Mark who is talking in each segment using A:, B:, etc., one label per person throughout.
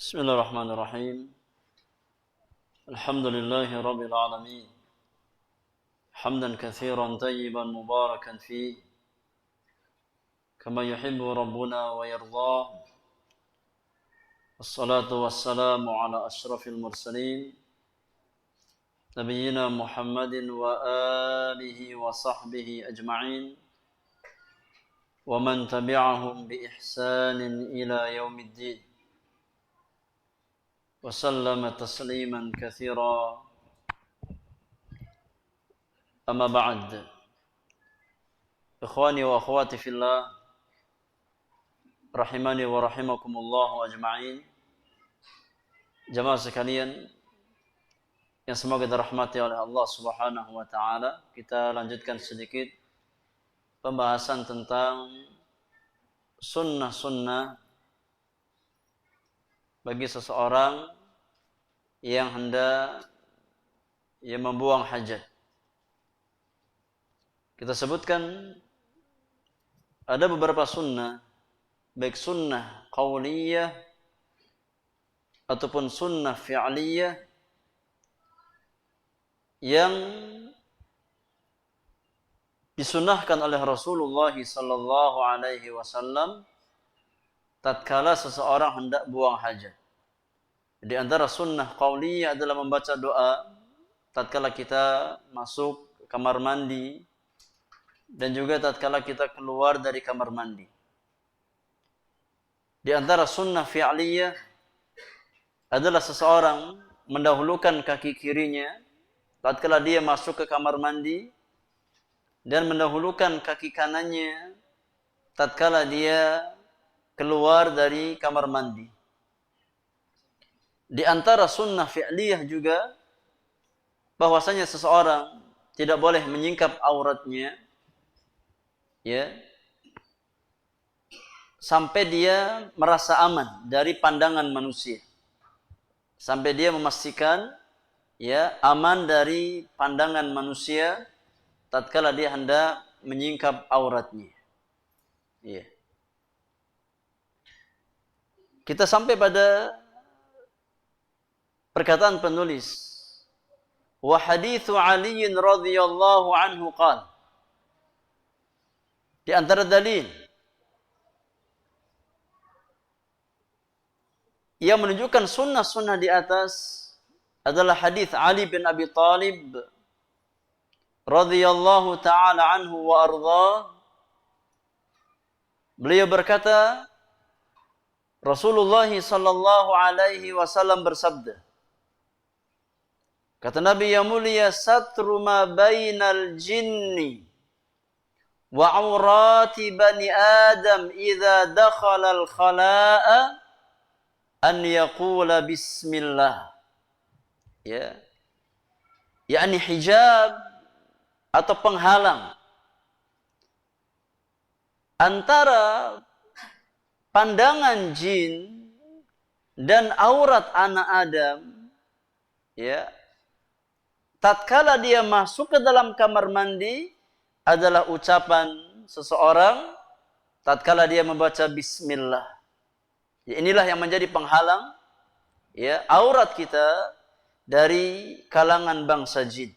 A: بسم الله الرحمن الرحيم الحمد لله رب العالمين حمدا كثيرا طيبا مباركا فيه كما يحب ربنا ويرضاه والصلاة والسلام على أشرف المرسلين نبينا محمد وآله وصحبه أجمعين ومن تبعهم بإحسان إلى يوم الدين وسلم تسليما كثيرا أما بعد إخواني وأخواتي في الله rahimani wa rahimakumullah ajma'in. Jamaah sekalian yang semoga dirahmati oleh Allah Subhanahu wa taala, kita lanjutkan sedikit pembahasan tentang sunnah-sunnah bagi seseorang yang hendak membuang hajat. Kita sebutkan ada beberapa sunnah, baik sunnah qauliyah ataupun sunnah fi'liyah yang disunnahkan oleh Rasulullah sallallahu alaihi wasallam tatkala seseorang hendak buang hajat. Di antara sunnah qauliyah adalah membaca doa tatkala kita masuk kamar mandi dan juga tatkala kita keluar dari kamar mandi. Di antara sunnah fi'liyah adalah seseorang mendahulukan kaki kirinya tatkala dia masuk ke kamar mandi dan mendahulukan kaki kanannya tatkala dia keluar dari kamar mandi. Di antara sunnah fi'liyah juga bahwasanya seseorang tidak boleh menyingkap auratnya sampai dia merasa aman dari pandangan manusia. Sampai dia memastikan aman dari pandangan manusia tatkala dia hendak menyingkap auratnya. Kita sampai pada perkataan penulis, wa hadithu Ali radhiyallahu anhu qala. Di antara dalil yang menunjukkan sunnah-sunnah di atas adalah hadis Ali bin Abi Thalib radhiyallahu taala anhu wa ardhah. Beliau berkata, Rasulullah sallallahu alaihi wasallam bersabda, kata Nabi yang mulia, satru ma bainal jinni wa aurati bani Adam idza dakhala al-khala'a an yaqula bismillah. Yakni hijab atau penghalang antara pandangan jin dan aurat anak Adam tatkala dia masuk ke dalam kamar mandi adalah ucapan seseorang tatkala dia membaca bismillah. Inilah yang menjadi penghalang aurat kita dari kalangan bangsa jin.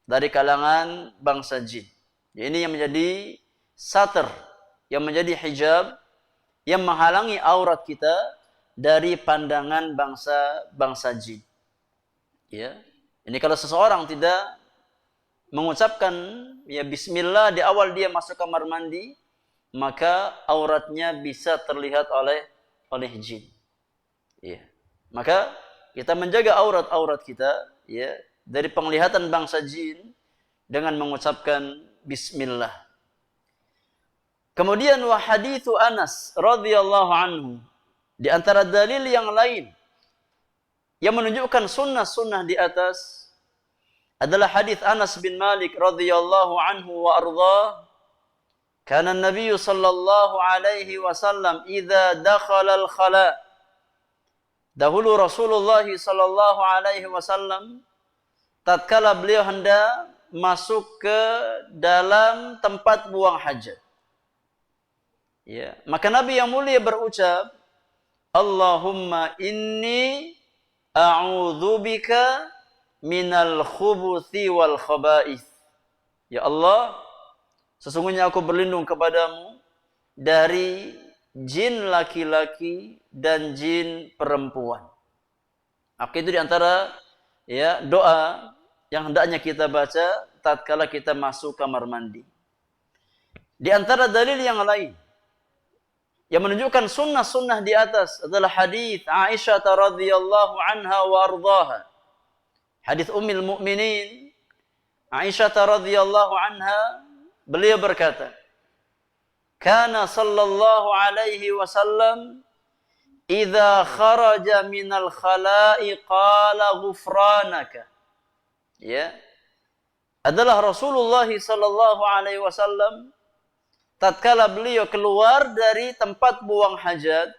A: Dari kalangan bangsa jin. Ini yang menjadi satar, yang menjadi hijab, yang menghalangi aurat kita dari pandangan bangsa jin. Ini kalau seseorang tidak mengucapkan bismillah di awal dia masuk kamar mandi, maka auratnya bisa terlihat oleh jin. Maka kita menjaga aurat-aurat kita dari penglihatan bangsa jin dengan mengucapkan bismillah. Kemudian wa hadithu Anas radhiyallahu anhu, di antara dalil yang lain yang menunjukkan sunnah-sunnah di atas adalah hadis Anas bin Malik radhiyallahu anhu wa ardhah. Kana Nabi sallallahu alaihi wasallam idza dakhala al-khala. Dahulu Rasulullah sallallahu alaihi wasallam tatkala beliau hendak masuk ke dalam tempat buang hajat. Maka Nabi yang mulia berucap, Allahumma inni a'udzubika minal khubuthi wal khaba'ith. Ya Allah, sesungguhnya aku berlindung kepadamu dari jin laki-laki dan jin perempuan. Maka itu diantara ya doa yang hendaknya kita baca tatkala kita masuk kamar mandi. Di antara dalil yang lain yang menunjukkan sunnah-sunnah di atas adalah hadis Aisyah radhiyallahu anha wa ardhaha. Hadis Ummul Mukminin Aisyah radhiyallahu anha, beliau berkata, "Kana sallallahu alaihi wasallam idza kharaja minal khala'i qala ghufranaka." Ya. Adalah Rasulullah sallallahu alaihi wasallam tatkala beliau keluar dari tempat buang hajat,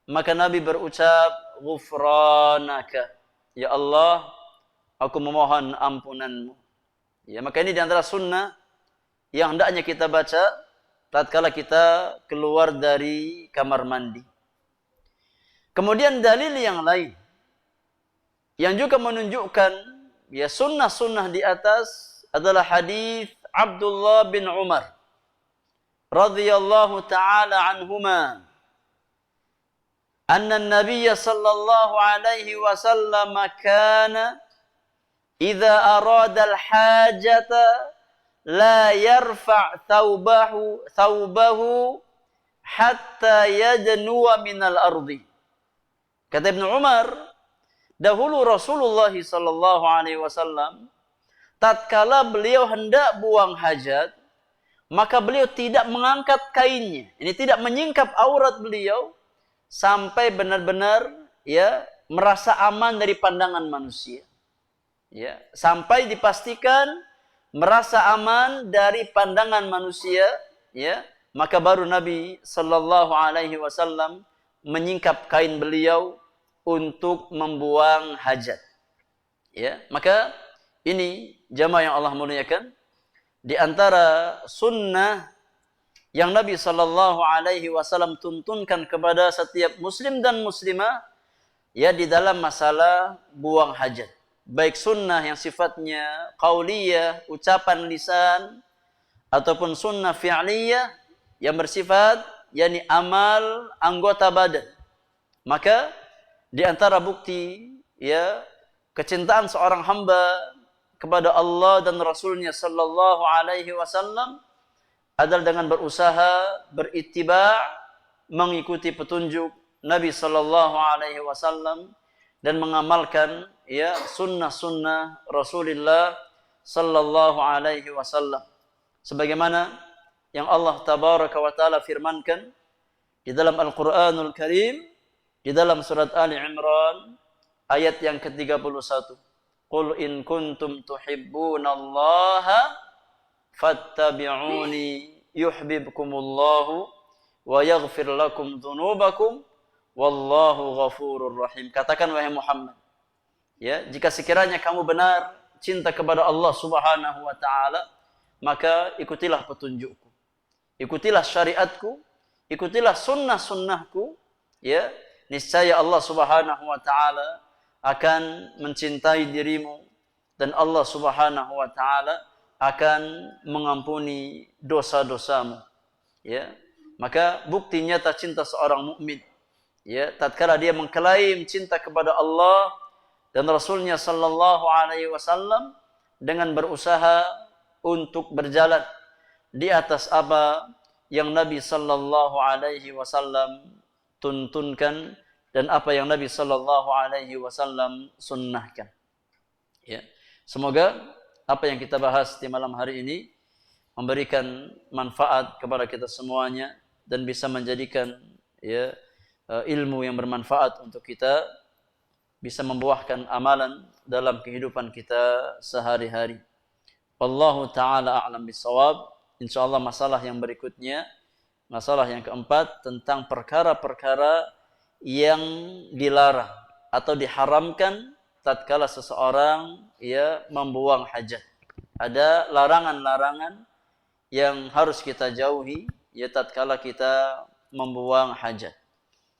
A: maka Nabi berucap, "Ghufranaka." Ya Allah, aku memohon ampunanmu. Ya, maka ini di antara sunnah yang hendaknya kita baca tatkala kita keluar dari kamar mandi. Kemudian dalil yang lain yang juga menunjukkan ya sunnah-sunnah di atas adalah hadis Abdullah bin Umar radhiyallahu taala anhuma, anna an-nabiy sallallahu alaihi wasallam kana idza arada al-hajata la yarfa' thawbahu hatta yadnuwa minal ardi. Kata Ibnu Umar, dahulu Rasulullah sallallahu alaihi wasallam tatkala beliau hendak buang hajat, maka beliau tidak mengangkat kainnya. Ini tidak menyingkap aurat beliau sampai benar-benar ya merasa aman dari pandangan manusia. Ya, sampai dipastikan merasa aman dari pandangan manusia, ya, maka baru Nabi sallallahu alaihi wasallam menyingkap kain beliau untuk membuang hajat. Ya, maka ini jamaah yang Allah muliakan, di antara sunnah yang Nabi sallallahu alaihi wasallam tuntunkan kepada setiap muslim dan muslimah ya di dalam masalah buang hajat. Baik sunnah yang sifatnya qauliyah, ucapan lisan, ataupun sunnah fi'liyah yang bersifat yakni amal anggota badan. Maka di antara bukti ya kecintaan seorang hamba kepada Allah dan Rasulnya sallallahu alaihi wasallam adalah dengan berusaha berittiba', mengikuti petunjuk Nabi sallallahu alaihi wasallam dan mengamalkan ya sunnah-sunnah Rasulullah sallallahu alaihi wasallam sebagaimana yang Allah tabaraka wa taala firmankan di dalam Al-Qur'anul Karim di dalam surat Ali Imran ayat yang ke-31. Qul in kuntum tuhibbunallaha fattabi'uni yuhibbukumullahu wa yaghfir lakum dzunubakum wallahu ghafurur rahim. Katakan wahai Muhammad, ya, jika sekiranya kamu benar cinta kepada Allah Subhanahu wa taala, maka ikutilah petunjukku. Ikutilah syariatku, ikutilah sunnah-sunnahku, ya. Niscaya Allah Subhanahu wa taala akan mencintai dirimu dan Allah Subhanahu wa taala akan mengampuni dosa-dosamu. Ya. Maka bukti nyata cinta seorang mukmin ya tatkala dia mengklaim cinta kepada Allah dan Rasulnya sallallahu alaihi wasallam dengan berusaha untuk berjalan di atas apa yang Nabi sallallahu alaihi wasallam tuntunkan dan apa yang Nabi sallallahu alaihi wasallam sunnahkan. Ya. Semoga apa yang kita bahas di malam hari ini memberikan manfaat kepada kita semuanya dan bisa menjadikan ya ilmu yang bermanfaat untuk kita, bisa membuahkan amalan dalam kehidupan kita sehari-hari. Wallahu taala a'lam bissawab. Insyaallah masalah yang berikutnya, masalah yang keempat tentang perkara-perkara yang dilarang atau diharamkan tatkala seseorang ya membuang hajat. Ada larangan-larangan yang harus kita jauhi ya tatkala kita membuang hajat.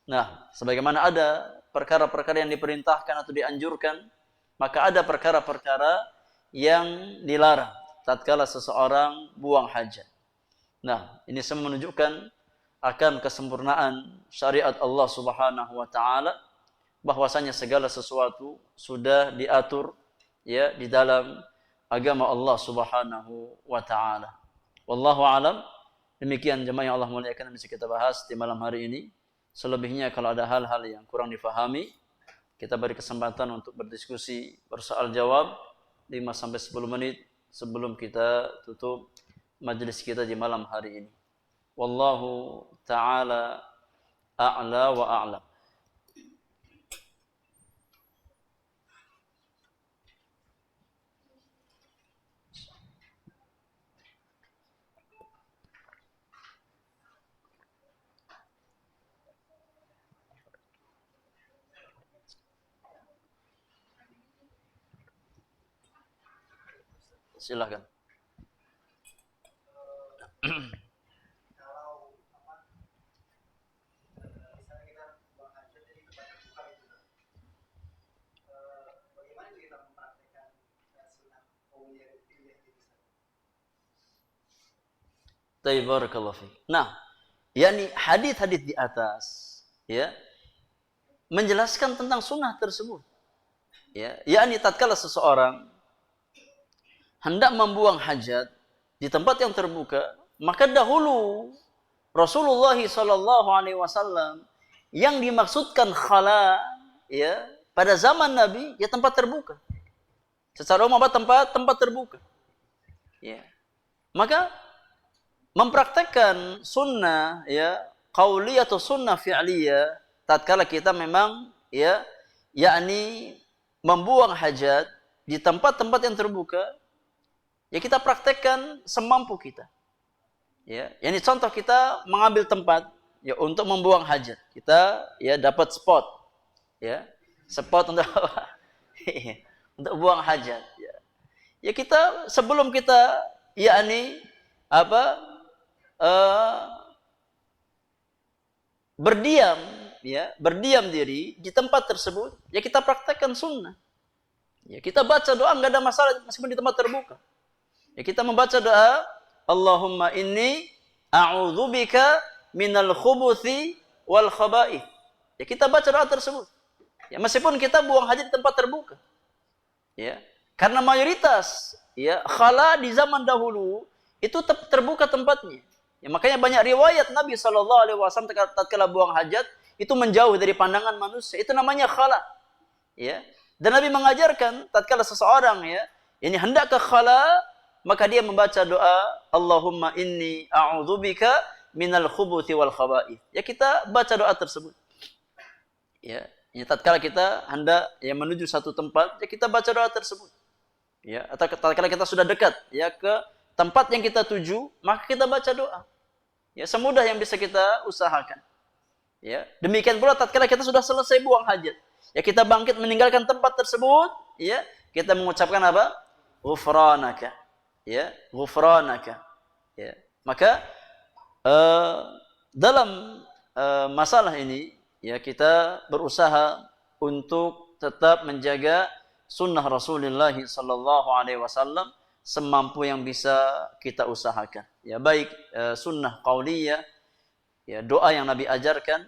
A: Nah, sebagaimana ada perkara-perkara yang diperintahkan atau dianjurkan, maka ada perkara-perkara yang dilarang tatkala seseorang buang hajat. Nah, ini semua menunjukkan akan kesempurnaan syariat Allah Subhanahu wa taala, bahwasanya segala sesuatu sudah diatur ya di dalam agama Allah Subhanahu wa taala. Wallahu alam. Demikian jemaah yang Allah muliakan yang bisa kita bahas di malam hari ini. Selebihnya kalau ada hal-hal yang kurang difahami, kita beri kesempatan untuk berdiskusi, bersoal jawab 5 sampai 10 menit sebelum kita tutup majelis kita di malam hari ini. Wallahu taala a'la wa a'lam. Silakan. Barakallahu fiik. Nah, yakni hadis-hadis di atas ya menjelaskan tentang sunnah tersebut. Ya, yakni tatkala seseorang hendak membuang hajat di tempat yang terbuka, maka dahulu Rasulullah sallallahu alaihi wasallam yang dimaksudkan khala ya pada zaman Nabi ya tempat terbuka. Secara umum tempat terbuka. Ya. Maka mempraktekkan sunnah ya qauliyah atau sunnah fi'liyah tatkala kita memang ya yakni membuang hajat di tempat-tempat yang terbuka, ya kita praktekkan semampu kita. Ya, ini contoh kita mengambil tempat ya untuk membuang hajat. Kita ya dapat spot. Ya. Spot untuk untuk buang hajat ya. Ya kita sebelum kita yakni berdiam diri di tempat tersebut, ya kita praktekkan sunnah. Ya kita baca doa enggak ada masalah meskipun di tempat terbuka. Ya kita membaca doa, Allahumma inni a'udzubika minal khubuthi wal khaba'ith. Ya kita baca doa tersebut. Ya meskipun kita buang hajat di tempat terbuka. Ya. Karena mayoritas ya khala di zaman dahulu itu terbuka tempatnya. Ya makanya banyak riwayat Nabi sallallahu alaihi wasallam tatkala buang hajat itu menjauh dari pandangan manusia. Itu namanya khala. Ya. Dan Nabi mengajarkan tatkala seseorang ya ini hendak ke khala, maka dia membaca doa Allahumma inni a'udzubika minal khubuthi wal khaba'ith. Ya kita baca doa tersebut. Ya, ini tatkala kita hendak ya menuju satu tempat, ya kita baca doa tersebut. Ya, atau tatkala kita sudah dekat ya ke tempat yang kita tuju, maka kita baca doa. Ya, semudah yang bisa kita usahakan. Ya, demikian pula tatkala kita sudah selesai buang hajat, ya kita bangkit meninggalkan tempat tersebut, ya, kita mengucapkan apa? Ghufranaka. Ya, ghufranaka. Ya. Maka dalam masalah ini ya kita berusaha untuk tetap menjaga sunnah Rasulullah sallallahu alaihi wasallam semampu yang bisa kita usahakan. Ya baik sunnah qauliyah ya doa yang Nabi ajarkan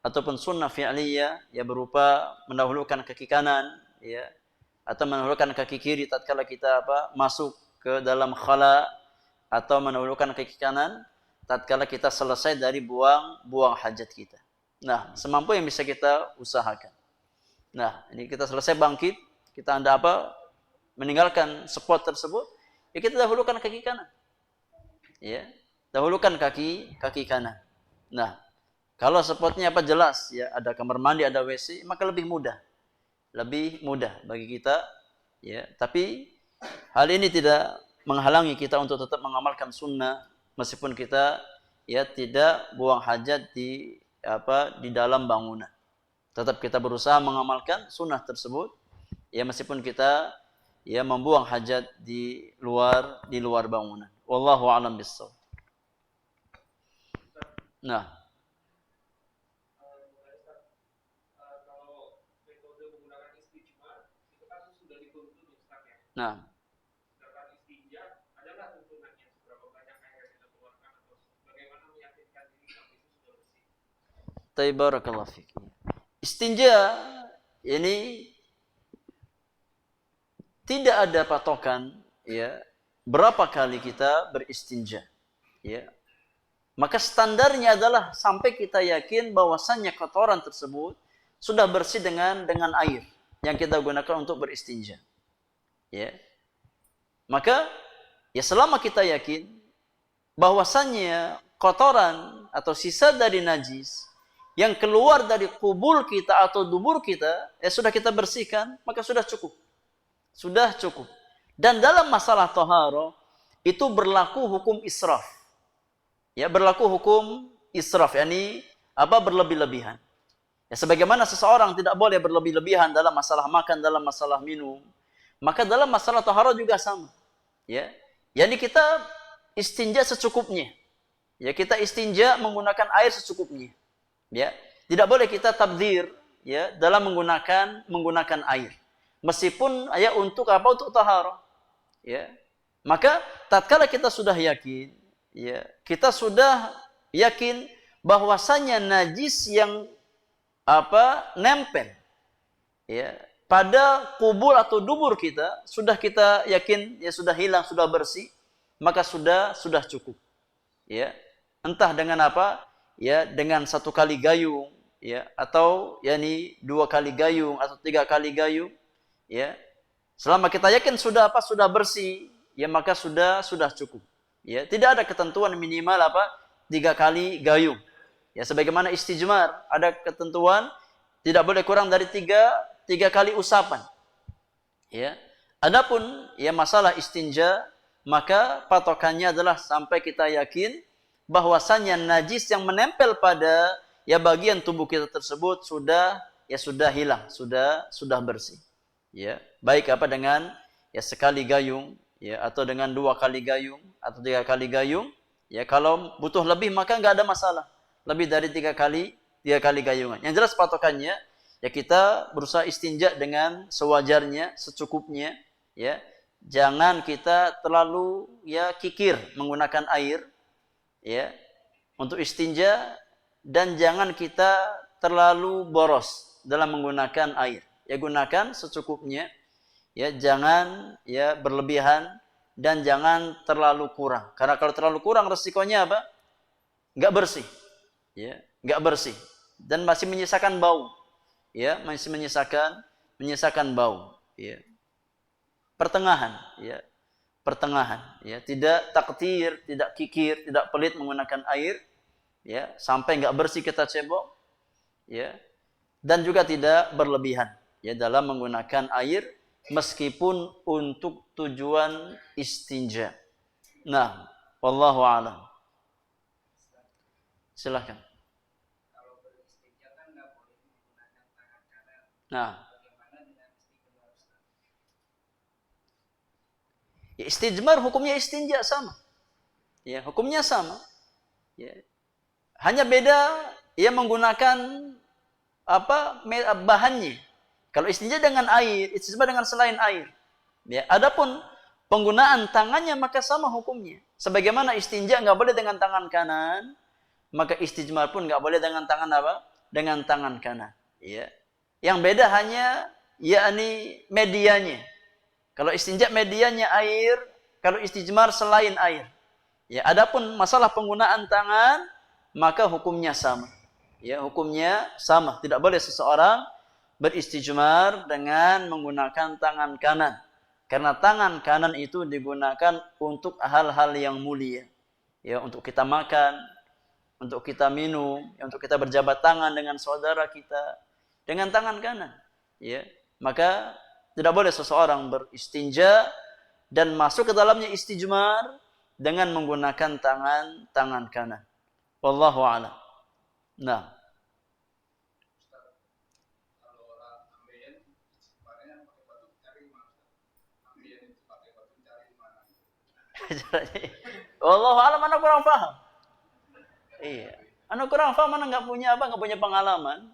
A: ataupun sunnah fi'liyah ya berupa mendahulukan kaki kanan ya atau mendahulukan kaki kiri tatkala kita masuk ke dalam khala atau mendahulukan kaki kanan tatkala kita selesai dari buang hajat kita. Nah, semampu yang bisa kita usahakan. Nah, ini kita selesai bangkit, kita meninggalkan spot tersebut, ya kita dahulukan kaki kanan. Ya, dahulukan kaki kanan. Nah, kalau spotnya jelas ya, ada kamar mandi, ada WC, maka lebih mudah. Lebih mudah bagi kita ya, tapi hal ini tidak menghalangi kita untuk tetap mengamalkan sunnah meskipun kita ya tidak buang hajat di dalam bangunan. Tetap kita berusaha mengamalkan sunnah tersebut ya meskipun kita ya membuang hajat di luar bangunan. Wallahu a'lam bishawab. Nah, Nah, barakallahu fiik. Istinja ini tidak ada patokan, ya, berapa kali kita beristinja, ya. Maka standarnya adalah sampai kita yakin bahwasannya kotoran tersebut sudah bersih dengan air yang kita gunakan untuk beristinja. Ya. Maka ya selama kita yakin bahwasannya kotoran atau sisa dari najis yang keluar dari kubul kita atau dubur kita, ya sudah kita bersihkan, maka sudah cukup. Sudah cukup. Dan dalam masalah toharo itu berlaku hukum israf. Ya, berlaku hukum israf, yakni apa, berlebih-lebihan. Ya, sebagaimana seseorang tidak boleh berlebih-lebihan dalam masalah makan, dalam masalah minum, maka dalam masalah taharah juga sama. Ya, yakni kita istinja secukupnya. Ya, kita istinja menggunakan air secukupnya. Ya, tidak boleh kita tabdzir, ya, dalam menggunakan air. Meskipun ya untuk apa? Untuk taharah. Ya, maka tatkala kita sudah yakin, ya, kita sudah yakin bahwasanya najis yang apa, nempel, ya, pada kubur atau dubur kita, sudah kita yakin, ya, sudah hilang, sudah bersih, maka sudah cukup, ya. Entah dengan apa, ya, dengan 1 kali gayung, ya, atau yakni 2 kali gayung atau 3 kali gayung, ya. Selama kita yakin sudah apa, sudah bersih, ya, maka sudah cukup. Ya, tidak ada ketentuan minimal apa, 3 kali gayung. Ya, sebagaimana istijmar, ada ketentuan tidak boleh kurang dari 3 kali usapan. Ya. Adapun ya masalah istinja, maka patokannya adalah sampai kita yakin bahwasannya najis yang menempel pada ya bagian tubuh kita tersebut sudah hilang, sudah bersih. Ya, baik apa dengan ya sekali gayung, ya, atau dengan 2 kali gayung atau 3 kali gayung, ya, kalau butuh lebih maka nggak ada masalah, lebih dari 3 kali gayungan. Yang jelas patokannya ya kita berusaha istinja dengan sewajarnya, secukupnya, ya. Jangan kita terlalu ya kikir menggunakan air, ya, untuk istinja, dan jangan kita terlalu boros dalam menggunakan air. Ya, gunakan secukupnya, ya, jangan ya berlebihan dan jangan terlalu kurang. Karena kalau terlalu kurang resikonya apa? Nggak bersih, ya, nggak bersih dan masih menyisakan bau, ya, masih menyisakan bau, ya. Pertengahan, ya, tidak taktir, tidak kikir, tidak pelit menggunakan air, ya, sampai nggak bersih kita cebok, ya, dan juga tidak berlebihan, ya, dalam menggunakan air meskipun untuk tujuan istinja. Nah, wallahu a'lam. Silakan. Nah, ya, istijmar hukumnya istinja sama. Ya, hukumnya sama. Ya. Hanya beda ya menggunakan apa bahannya. Kalau istinja dengan air, istijmar dengan selain air. Ya, adapun penggunaan tangannya maka sama hukumnya. Sebagaimana istinja nggak boleh dengan tangan kanan, maka istijmar pun nggak boleh dengan tangan apa? Dengan tangan kanan. Ya. Yang beda hanya yakni medianya. Kalau istinja medianya air, kalau istijmar selain air. Ya, adapun masalah penggunaan tangan, maka hukumnya sama. Ya, hukumnya sama. Tidak boleh seseorang beristijmar dengan menggunakan tangan kanan. Karena tangan kanan itu digunakan untuk hal-hal yang mulia. Ya, untuk kita makan, untuk kita minum, untuk kita berjabat tangan dengan saudara kita dengan tangan kanan. Ya, maka tidak boleh seseorang beristinja dan masuk ke dalamnya istijmar dengan menggunakan tangan kanan. Wallahu a'lam. Nah. Wallahu a'lam, mana kurang paham. Iya. Anu kurang paham, mana nggak punya pengalaman.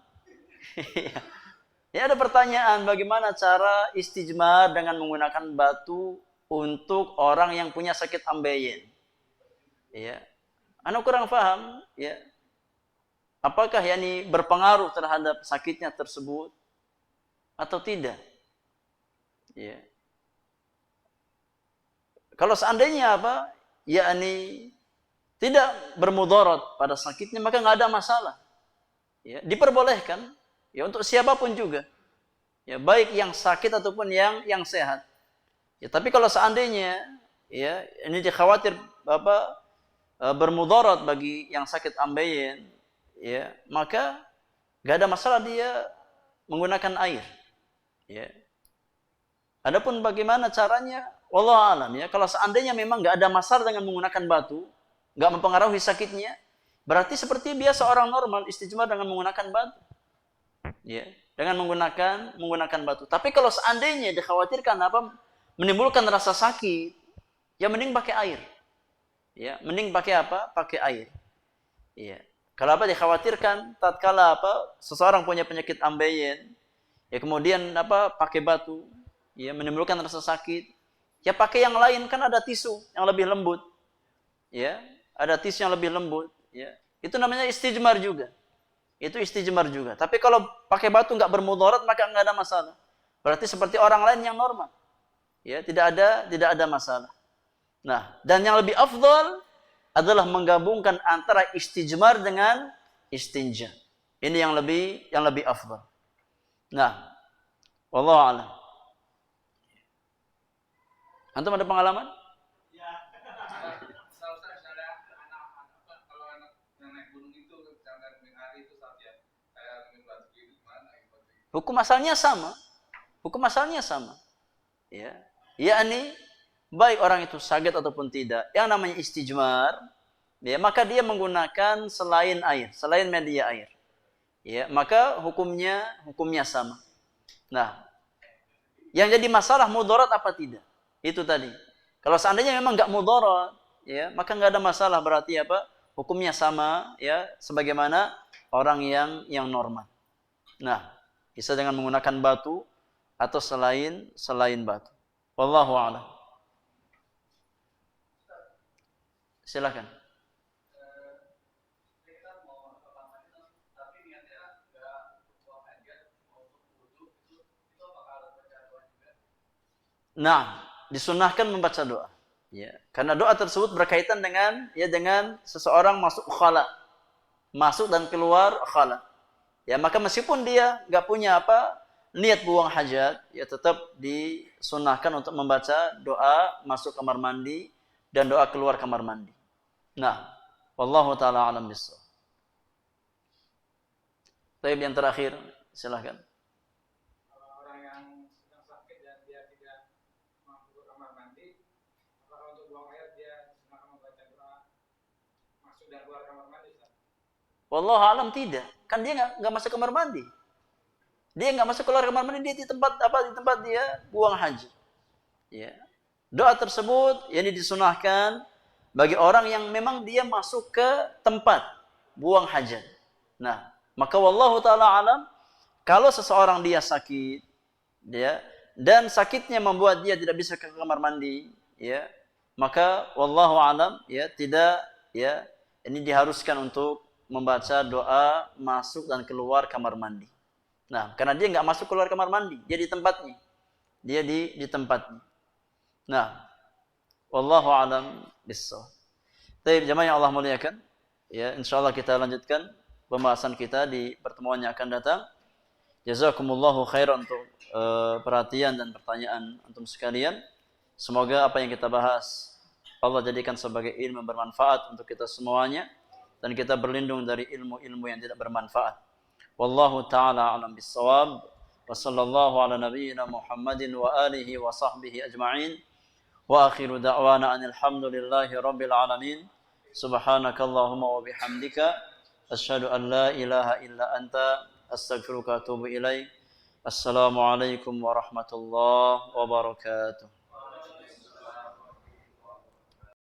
A: Ya, ada pertanyaan, bagaimana cara istijmar dengan menggunakan batu untuk orang yang punya sakit ambeien? Ya, Anda kurang paham, ya. Apakah yani berpengaruh terhadap sakitnya tersebut atau tidak? Ya. Kalau seandainya apa? Yani tidak bermudarat pada sakitnya, maka nggak ada masalah. Ya, diperbolehkan ya untuk siapapun juga. Ya, baik yang sakit ataupun yang sehat. Ya, tapi kalau seandainya ya ini dikhawatir bermudarat bagi yang sakit ambeien, ya, maka nggak ada masalah dia menggunakan air. Ya. Adapun bagaimana caranya, wallahu alam, ya. Kalau seandainya memang nggak ada masalah dengan menggunakan batu, nggak mempengaruhi sakitnya, berarti seperti biasa orang normal istijmar dengan menggunakan batu. Ya, dengan menggunakan batu. Tapi kalau seandainya dikhawatirkan menimbulkan rasa sakit, ya mending pakai air. Ya, mending pakai apa? Pakai air. Ya. Kalau dikhawatirkan tatkala seseorang punya penyakit ambeien, ya kemudian pakai batu, ya menimbulkan rasa sakit, ya pakai yang lain, kan ada tisu yang lebih lembut. Ya, ada tisu yang lebih lembut, ya. Itu namanya istijmar juga. Itu istijmar juga. Tapi kalau pakai batu nggak bermudarat, maka nggak ada masalah. Berarti seperti orang lain yang normal. Ya, tidak ada masalah. Nah, dan yang lebih afdal adalah menggabungkan antara istijmar dengan istinja. Ini yang lebih afdal. Nah, wallahu a'lam. Antum ada pengalaman? Hukum asalnya sama. Hukum asalnya sama. Ya. Yakni baik orang itu sakit ataupun tidak, yang namanya istijmar, ya, maka dia menggunakan selain air, selain media air. Ya, maka hukumnya sama. Nah, yang jadi masalah mudarat apa tidak? Itu tadi. Kalau seandainya memang nggak mudarat, ya, maka nggak ada masalah, berarti hukumnya sama, ya, sebagaimana orang yang normal. Nah, bisa dengan menggunakan batu atau selain batu. Wallahu a'lam. Silakan. Nah, disunahkan membaca doa. Ya, karena doa tersebut berkaitan dengan seseorang masuk khala, masuk dan keluar khala. Ya, maka meskipun dia nggak punya niat buang hajat, ya tetap disunahkan untuk membaca doa masuk kamar mandi dan doa keluar kamar mandi. Nah, wallahu taala alam bissawab. Baik, yang terakhir, silahkan.
B: Orang yang sedang sakit dan dia tidak mampu ke kamar mandi, apakah untuk buang air dia disunahkan membaca doa masuk dan keluar kamar mandi?
A: Wallahu alam tidak. Kan dia nggak masuk kamar mandi. Dia nggak masuk keluar kamar mandi, dia di tempat dia buang haji. Ya. Doa tersebut yang disunahkan bagi orang yang memang dia masuk ke tempat buang hajat. Nah, maka wallahu taala alam, kalau seseorang dia sakit, ya, dan sakitnya membuat dia tidak bisa ke kamar mandi, ya, maka wallahu alam, ya, tidak, ya, ini diharuskan untuk membaca doa masuk dan keluar kamar mandi. Nah, karena dia nggak masuk keluar kamar mandi, dia di tempatnya. Dia di tempatnya. Nah, wallahu alam bissawab. Baik, jemaah yang Allah muliakan, ya, insyaallah kita lanjutkan pembahasan kita di pertemuan yang akan datang. Jazakumullahu khairan untuk perhatian dan pertanyaan antum sekalian. Semoga apa yang kita bahas Allah jadikan sebagai ilmu yang bermanfaat untuk kita semuanya, dan kita berlindung dari ilmu-ilmu yang tidak bermanfaat. Wallahu ta'ala alam bissawab. Wa sallallahu ala nabiyyina Muhammadin wa alihi wa sahbihi ajma'in. Wa akhiru da'wana alhamdulillahi rabbil alamin. Subhanakallahumma wa bihamdika asyhadu an la ilaha illa anta astaghfiruka wa atubu ilaik. Assalamualaikum warahmatullahi wabarakatuh.